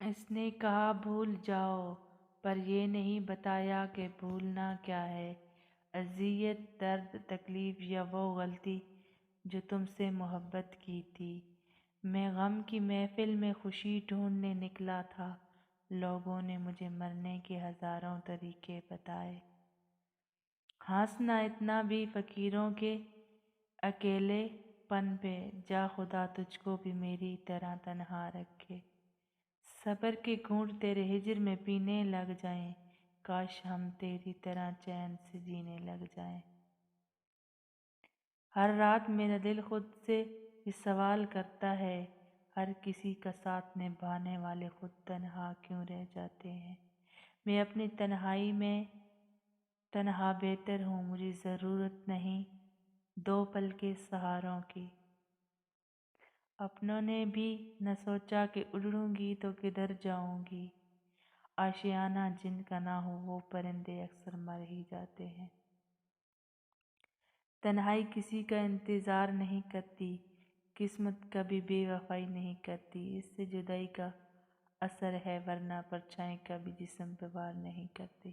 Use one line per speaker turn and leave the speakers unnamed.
اس نے کہا بھول جاؤ، پر یہ نہیں بتایا کہ بھولنا کیا ہے، اذیت، درد، تکلیف یا وہ غلطی جو تم سے محبت کی تھی۔ میں غم کی محفل میں خوشی ڈھونڈنے نکلا تھا، لوگوں نے مجھے مرنے کے ہزاروں طریقے بتائے۔ ہنسنا اتنا بھی فقیروں کے اکیلے پن پہ، جا خدا تجھ کو بھی میری طرح تنہا رکھے۔ صبر کے گھونٹ تیرے ہجر میں پینے لگ جائیں، کاش ہم تیری طرح چین سے جینے لگ جائیں۔ ہر رات میرا دل خود سے یہ سوال کرتا ہے، ہر کسی کا ساتھ نبھانے والے خود تنہا کیوں رہ جاتے ہیں۔ میں اپنی تنہائی میں تنہا بہتر ہوں، مجھے ضرورت نہیں دو پل کے سہاروں کی۔ اپنوں نے بھی نہ سوچا کہ اڑوں گی تو کدھر جاؤں گی، آشیانہ جن کا نہ ہو وہ پرندے اکثر مر ہی جاتے ہیں۔ تنہائی کسی کا انتظار نہیں کرتی، قسمت کبھی بے وفائی نہیں کرتی، اس سے جدائی کا اثر ہے، ورنہ پرچھائیں کبھی جسم پہ وار نہیں کرتی۔